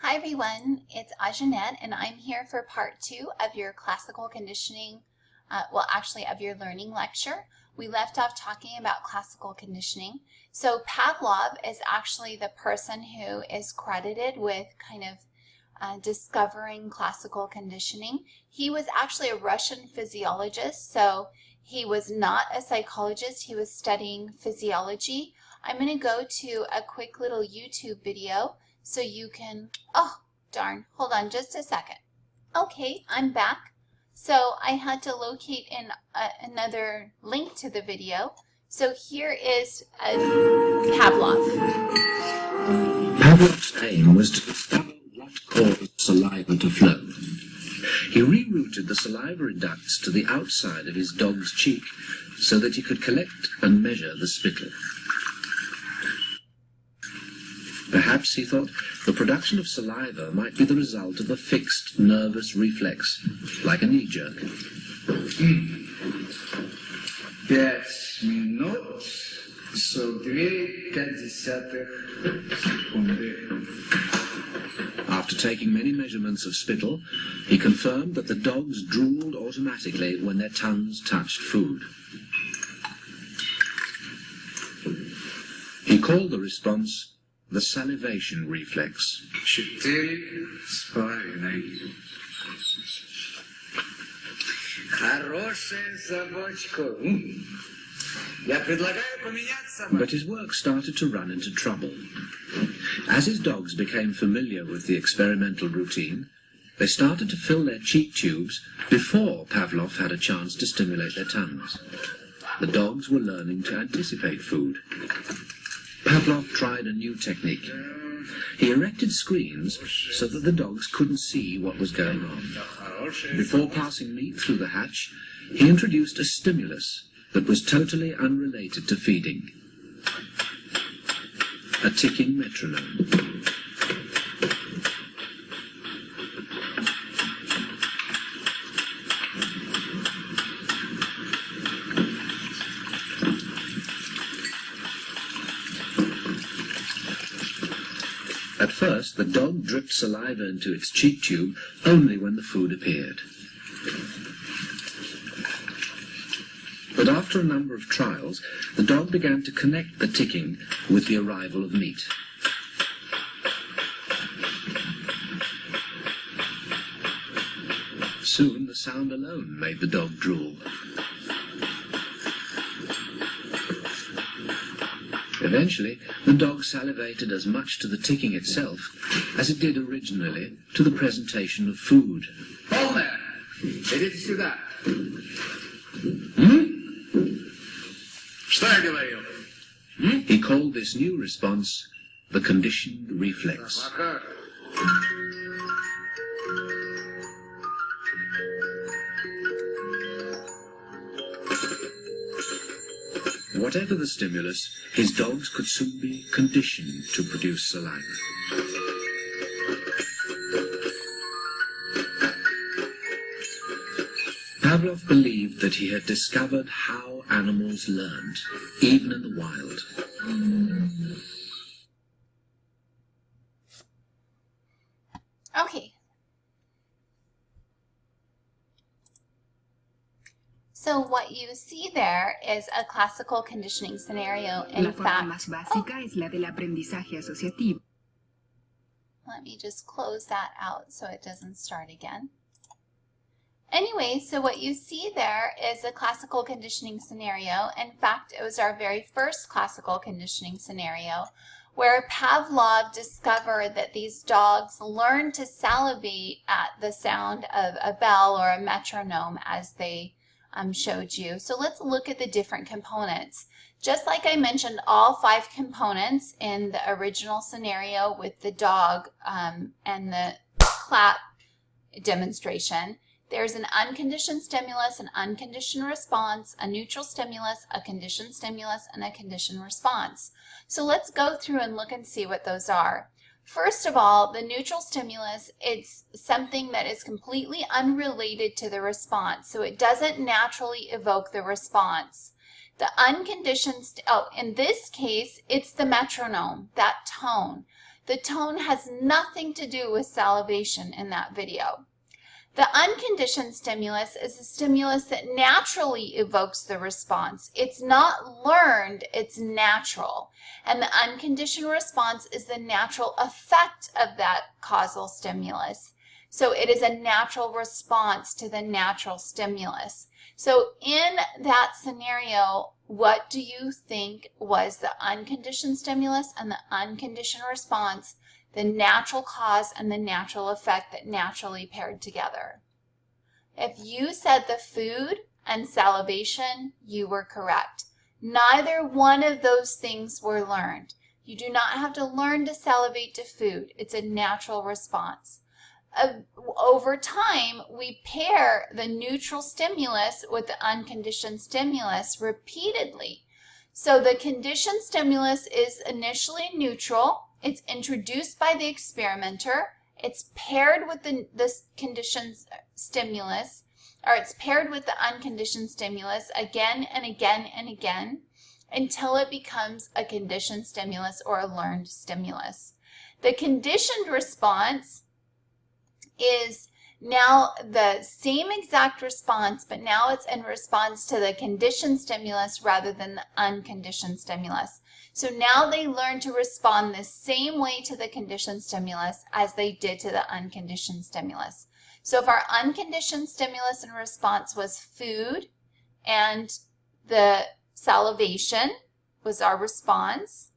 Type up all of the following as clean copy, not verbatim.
Hi everyone, it's Ajanette and I'm here for part 2 of your classical conditioning, of your learning lecture. We left off talking about classical conditioning. So Pavlov is actually the person who is credited with discovering classical conditioning. He was actually a Russian physiologist, so he was not a psychologist, he was studying physiology. I'm going to go to a quick little YouTube video so you can, oh darn, hold on just a second. Okay, I'm back. So I had to locate in another link to the video. So here is Pavlov. Pavlov's aim was to discover what caused saliva to flow. He rerouted the salivary ducts to the outside of his dog's cheek so that he could collect and measure the spittle. Perhaps, he thought, the production of saliva might be the result of a fixed nervous reflex, like a knee jerk. 5 минут 42,5 секунды. After taking many measurements of spittle, he confirmed that the dogs drooled automatically when their tongues touched food. He called the response the salivation reflex. 4,5. Хорошая собачка. Я предлагаю поменять собаку. But his work started to run into trouble. As his dogs became familiar with the experimental routine, they started to fill their cheek tubes before Pavlov had a chance to stimulate their tongues. The dogs were learning to anticipate food. Pavlov tried a new technique. He erected screens so that the dogs couldn't see what was going on. Before passing meat through the hatch, he introduced a stimulus that was totally unrelated to feeding. A ticking metronome. At first, the dog dripped saliva into its cheek tube only when the food appeared. But after a number of trials, the dog began to connect the ticking with the arrival of meat. Soon, the sound alone made the dog drool. Eventually, the dog salivated as much to the ticking itself as it did originally to the presentation of food. Полная. Идите сюда. Что я говорил? He called this new response the conditioned reflex. Whatever the stimulus, his dogs could soon be conditioned to produce saliva. Pavlov believed that he had discovered how animals learned, even in the wild. Okay. So what you see there is a classical conditioning scenario. In La forma fact, más básica es la del aprendizaje asociativo. let me just close that out so it doesn't start again. Anyway, so what you see there is a classical conditioning scenario. In fact, it was our very first classical conditioning scenario where Pavlov discovered that these dogs learned to salivate at the sound of a bell or a metronome, as they showed you. So let's look at the different components. Just like I mentioned, all 5 components in the original scenario with the dog and the clap demonstration, there's an unconditioned stimulus, an unconditioned response, a neutral stimulus, a conditioned stimulus, and a conditioned response. So let's go through and look and see what those are. First of all, the neutral stimulus, it's something that is completely unrelated to the response, so it doesn't naturally evoke the response. The unconditioned, in this case, it's the metronome, that tone. The tone has nothing to do with salivation in that video. The unconditioned stimulus is a stimulus that naturally evokes the response. It's not learned, it's natural. And the unconditioned response is the natural effect of that causal stimulus. So it is a natural response to the natural stimulus. So in that scenario, what do you think was the unconditioned stimulus and the unconditioned response, the natural cause and the natural effect that naturally paired together? If you said the food and salivation, you were correct. Neither one of those things were learned. You do not have to learn to salivate to food. It's a natural response. Over time, we pair the neutral stimulus with the unconditioned stimulus repeatedly. So the conditioned stimulus is initially neutral. It's introduced by the experimenter. It's paired with the conditioned stimulus, or it's paired with the unconditioned stimulus again and again and again until it becomes a conditioned stimulus or a learned stimulus. The conditioned response is now the same exact response, but now it's in response to the conditioned stimulus rather than the unconditioned stimulus. So now they learn to respond the same way to the conditioned stimulus as they did to the unconditioned stimulus. So if our unconditioned stimulus and response was food and the salivation was our response,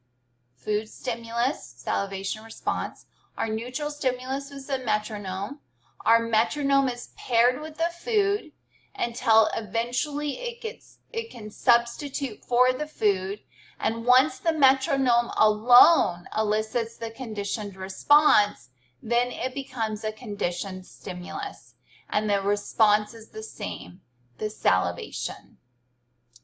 food stimulus, salivation response, our neutral stimulus was the metronome. Our metronome is paired with the food until eventually it can substitute for the food. And once the metronome alone elicits the conditioned response, then it becomes a conditioned stimulus. And the response is the same, the salivation.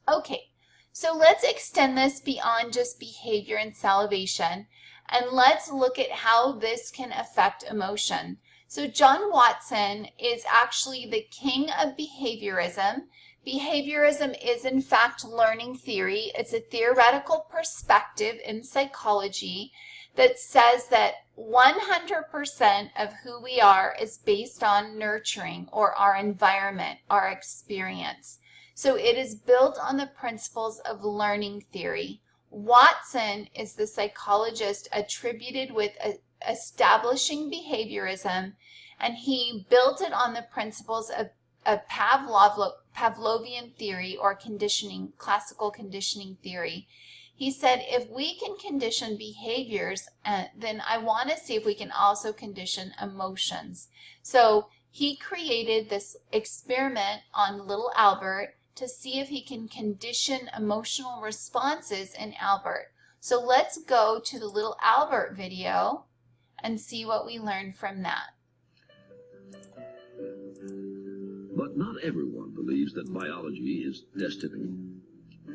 Okay, so let's extend this beyond just behavior and salivation. And let's look at how this can affect emotion. So John Watson is actually the king of behaviorism. Behaviorism is in fact learning theory. It's a theoretical perspective in psychology that says that 100% of who we are is based on nurturing or our environment, our experience. So it is built on the principles of learning theory. Watson is the psychologist attributed with establishing behaviorism, and he built it on the principles of Pavlovian theory or conditioning, classical conditioning theory. He said, if we can condition behaviors, then I want to see if we can also condition emotions. So he created this experiment on little Albert to see if he can condition emotional responses in Albert. So let's go to the little Albert video and see what we learned from that. But not everyone believes that biology is destiny.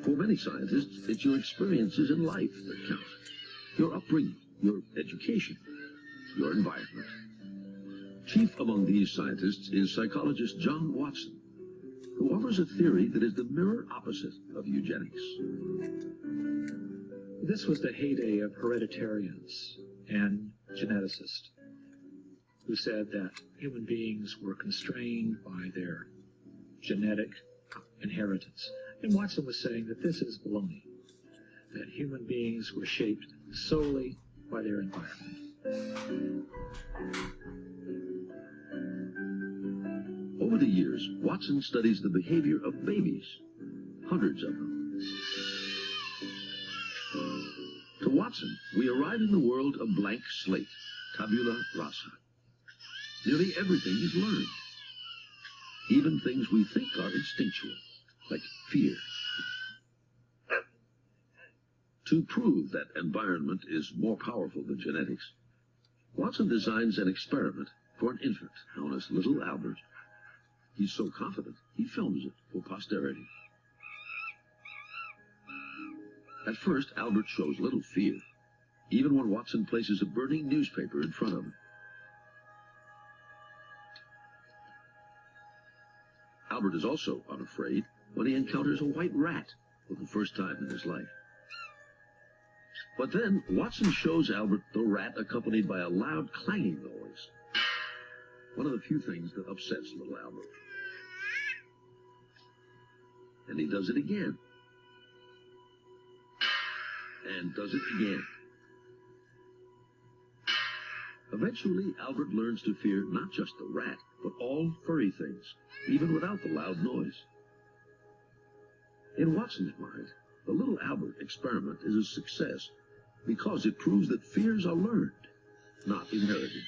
For many scientists, it's your experiences in life that count. Your upbringing, your education, your environment. Chief among these scientists is psychologist John Watson, who offers a theory that is the mirror opposite of eugenics. This was the heyday of hereditarians and geneticists who said that human beings were constrained by their genetic inheritance. And Watson was saying that this is baloney, that human beings were shaped solely by their environment. Over the years, Watson studies the behavior of babies, hundreds of them. To Watson, we arrive in the world of blank slate, tabula rasa. Nearly everything is learned. Even things we think are instinctual, like fear. To prove that environment is more powerful than genetics, Watson designs an experiment for an infant known as Little Albert. He's so confident, he films it for posterity. At first, Albert shows little fear, even when Watson places a burning newspaper in front of him. Albert is also unafraid when he encounters a white rat for the first time in his life. But then Watson shows Albert the rat accompanied by a loud clanging noise. One of the few things that upsets little Albert. And he does it again. And does it again. Eventually, Albert learns to fear not just the rat, but all furry things, even without the loud noise. In Watson's mind, the little Albert experiment is a success because it proves that fears are learned, not inherited.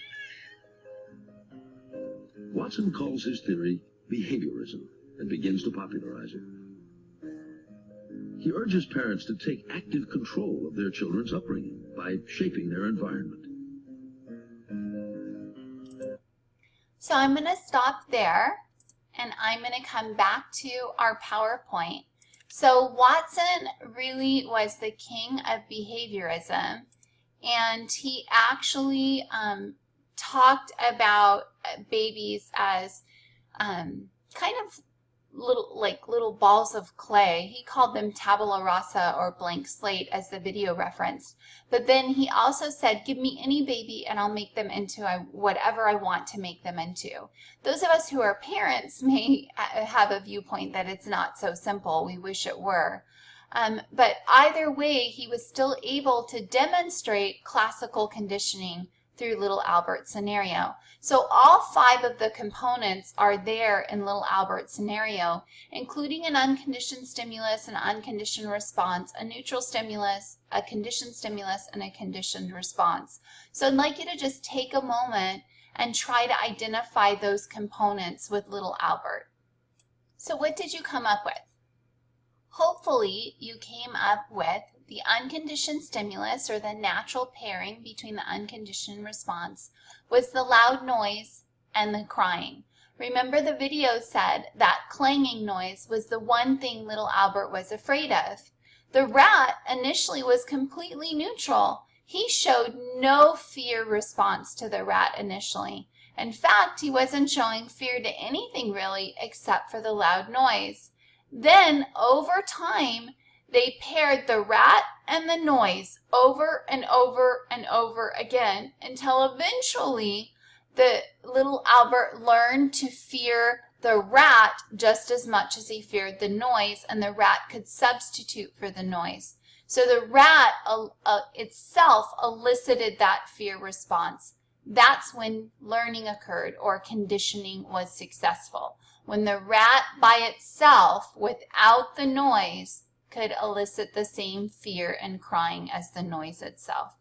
Watson calls his theory behaviorism and begins to popularize it. He urges parents to take active control of their children's upbringing by shaping their environment. So I'm going to stop there, and I'm going to come back to our PowerPoint. So Watson really was the king of behaviorism, and he actually talked about babies as kind of little balls of clay. He called them tabula rasa, or blank slate, as the video referenced. But then he also said, give me any baby and I'll make them into whatever I want to make them into. Those of us who are parents may have a viewpoint that it's not so simple. We wish it were. But either way, he was still able to demonstrate classical conditioning through little Albert's scenario. So all 5 of the components are there in little Albert's scenario, including an unconditioned stimulus, an unconditioned response, a neutral stimulus, a conditioned stimulus, and a conditioned response. So I'd like you to just take a moment and try to identify those components with little Albert. So what did you come up with? Hopefully you came up with the unconditioned stimulus, or the natural pairing between the unconditioned response, was the loud noise and the crying. Remember, the video said that clanging noise was the one thing little Albert was afraid of. The rat initially was completely neutral. He showed no fear response to the rat initially. In fact, he wasn't showing fear to anything really except for the loud noise. Then, over time, they paired the rat and the noise over and over and over again until eventually the little Albert learned to fear the rat just as much as he feared the noise, and the rat could substitute for the noise. So the rat itself elicited that fear response. That's when learning occurred, or conditioning was successful. When the rat by itself, without the noise, could elicit the same fear and crying as the noise itself.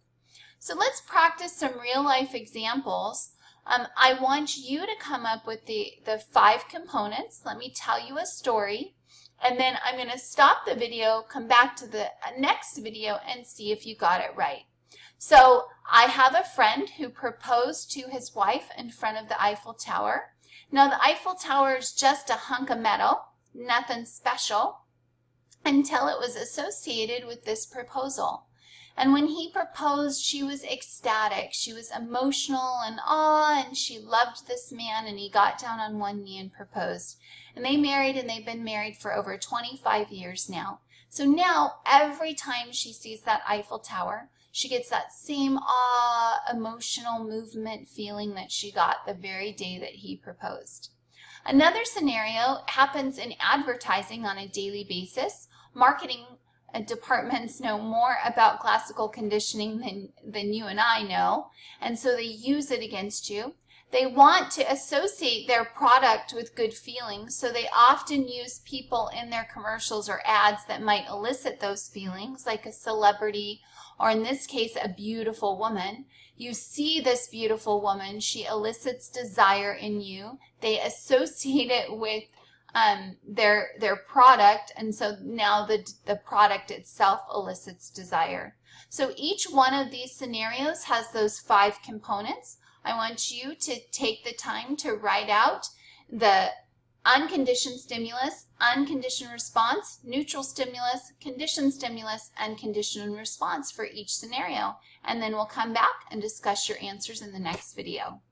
So let's practice some real-life examples. I want you to come up with the 5 components. Let me tell you a story, and then I'm going to stop the video, come back to the next video, and see if you got it right. So I have a friend who proposed to his wife in front of the Eiffel Tower. Now the Eiffel Tower is just a hunk of metal, nothing special, until it was associated with this proposal. And when he proposed, she was ecstatic. She was emotional and awe, and she loved this man, and he got down on one knee and proposed. And they married, and they've been married for over 25 years now. So now, every time she sees that Eiffel Tower, she gets that same awe, emotional movement feeling that she got the very day that he proposed. Another scenario happens in advertising on a daily basis. Marketing departments know more about classical conditioning than you and I know, and so they use it against you. They want to associate their product with good feelings, so they often use people in their commercials or ads that might elicit those feelings, like a celebrity, or in this case, a beautiful woman. You see this beautiful woman, she elicits desire in you. They associate it with their product, and so now the product itself elicits desire. So each one of these scenarios has those 5 components. I want you to take the time to write out the unconditioned stimulus, unconditioned response, neutral stimulus, conditioned stimulus, and conditioned response for each scenario. And then we'll come back and discuss your answers in the next video.